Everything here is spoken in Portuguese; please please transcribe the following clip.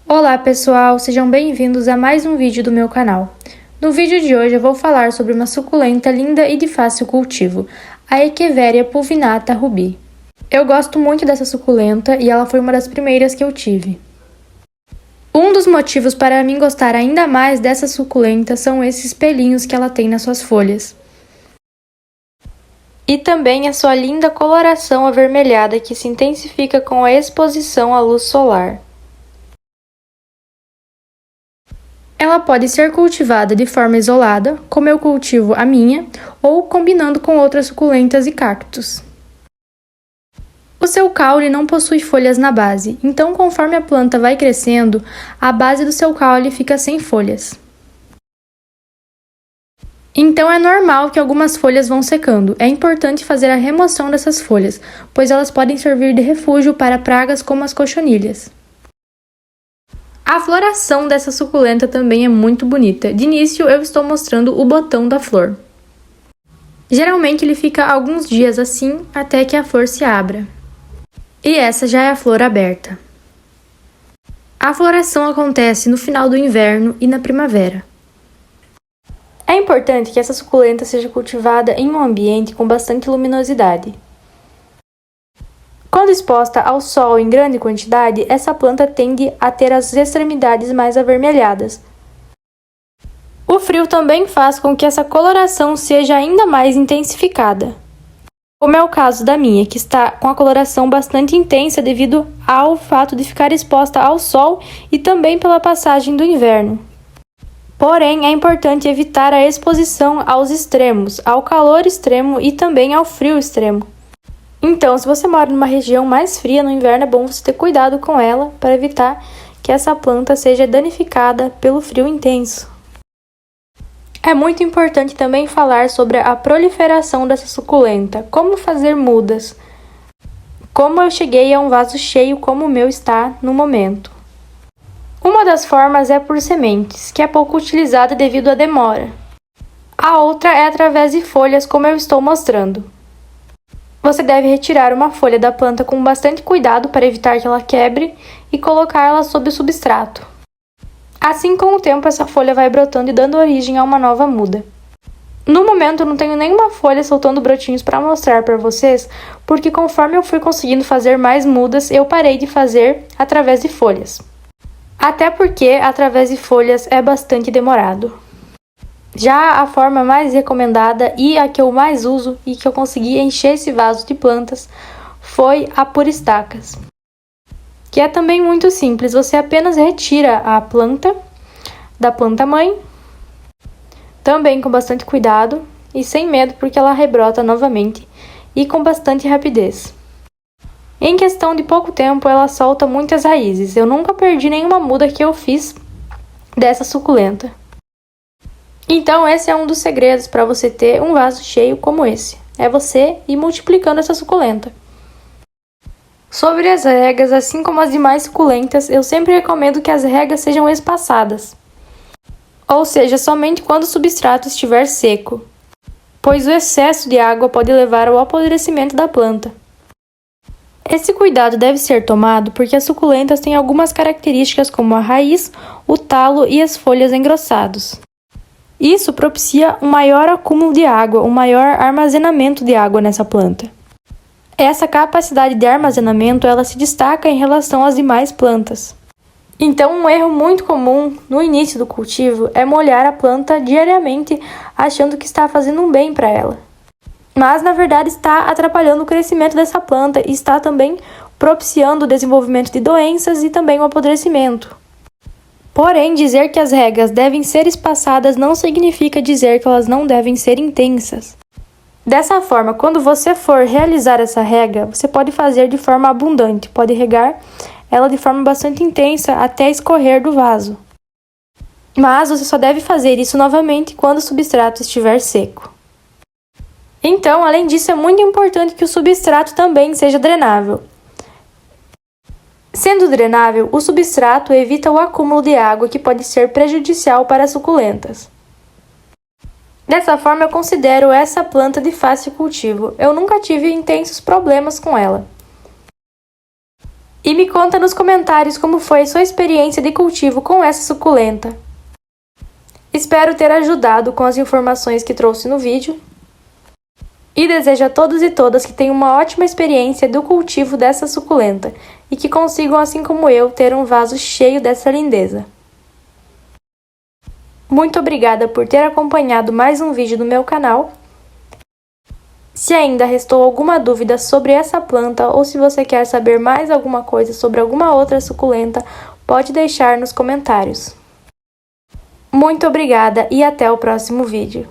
Olá pessoal, sejam bem-vindos a mais um vídeo do meu canal. No vídeo de hoje eu vou falar sobre uma suculenta linda e de fácil cultivo, a Echeveria pulvinata rubi. Eu gosto muito dessa suculenta e ela foi uma das primeiras que eu tive. Um dos motivos para mim gostar ainda mais dessa suculenta são esses pelinhos que ela tem nas suas folhas. E também a sua linda coloração avermelhada que se intensifica com a exposição à luz solar. Ela pode ser cultivada de forma isolada, como eu cultivo a minha, ou combinando com outras suculentas e cactos. O seu caule não possui folhas na base, então conforme a planta vai crescendo, a base do seu caule fica sem folhas. Então é normal que algumas folhas vão secando. É importante fazer a remoção dessas folhas, pois elas podem servir de refúgio para pragas como as cochonilhas. A floração dessa suculenta também é muito bonita. De início, eu estou mostrando o botão da flor. Geralmente ele fica alguns dias assim, até que a flor se abra. E essa já é a flor aberta. A floração acontece no final do inverno e na primavera. É importante que essa suculenta seja cultivada em um ambiente com bastante luminosidade. Quando exposta ao sol em grande quantidade, essa planta tende a ter as extremidades mais avermelhadas. O frio também faz com que essa coloração seja ainda mais intensificada, como é o caso da minha, que está com a coloração bastante intensa devido ao fato de ficar exposta ao sol e também pela passagem do inverno. Porém, é importante evitar a exposição aos extremos, ao calor extremo e também ao frio extremo. Então, se você mora numa região mais fria no inverno, é bom você ter cuidado com ela para evitar que essa planta seja danificada pelo frio intenso. É muito importante também falar sobre a proliferação dessa suculenta, como fazer mudas, como eu cheguei a um vaso cheio como o meu está no momento. Uma das formas é por sementes, que é pouco utilizada devido à demora. A outra é através de folhas, como eu estou mostrando. Você deve retirar uma folha da planta com bastante cuidado para evitar que ela quebre e colocá-la sob o substrato. Assim, com o tempo, essa folha vai brotando e dando origem a uma nova muda. No momento, eu não tenho nenhuma folha soltando brotinhos para mostrar para vocês, porque conforme eu fui conseguindo fazer mais mudas, eu parei de fazer através de folhas. Até porque, através de folhas, é bastante demorado. Já a forma mais recomendada e a que eu mais uso e que eu consegui encher esse vaso de plantas foi a por estacas, que é também muito simples. Você apenas retira a planta da planta mãe, também com bastante cuidado e sem medo, porque ela rebrota novamente e com bastante rapidez. Em questão de pouco tempo, ela solta muitas raízes. Eu nunca perdi nenhuma muda que eu fiz dessa suculenta. Então, esse é um dos segredos para você ter um vaso cheio como esse. É você ir multiplicando essa suculenta. Sobre as regas, assim como as demais suculentas, eu sempre recomendo que as regas sejam espaçadas. Ou seja, somente quando o substrato estiver seco, pois o excesso de água pode levar ao apodrecimento da planta. Esse cuidado deve ser tomado porque as suculentas têm algumas características como a raiz, o talo e as folhas engrossados. Isso propicia um maior acúmulo de água, um maior armazenamento de água nessa planta. Essa capacidade de armazenamento ela se destaca em relação às demais plantas. Então, um erro muito comum no início do cultivo é molhar a planta diariamente achando que está fazendo um bem para ela. Mas, na verdade, está atrapalhando o crescimento dessa planta e está também propiciando o desenvolvimento de doenças e também o apodrecimento. Porém, dizer que as regas devem ser espaçadas não significa dizer que elas não devem ser intensas. Dessa forma, quando você for realizar essa rega, você pode fazer de forma abundante, pode regar ela de forma bastante intensa até escorrer do vaso. Mas você só deve fazer isso novamente quando o substrato estiver seco. Então, além disso, é muito importante que o substrato também seja drenável. Sendo drenável, o substrato evita o acúmulo de água que pode ser prejudicial para as suculentas. Dessa forma, eu considero essa planta de fácil cultivo. Eu nunca tive intensos problemas com ela. E me conta nos comentários como foi sua experiência de cultivo com essa suculenta. Espero ter ajudado com as informações que trouxe no vídeo. E desejo a todos e todas que tenham uma ótima experiência do cultivo dessa suculenta e que consigam, assim como eu, ter um vaso cheio dessa lindeza. Muito obrigada por ter acompanhado mais um vídeo do meu canal. Se ainda restou alguma dúvida sobre essa planta ou se você quer saber mais alguma coisa sobre alguma outra suculenta, pode deixar nos comentários. Muito obrigada e até o próximo vídeo.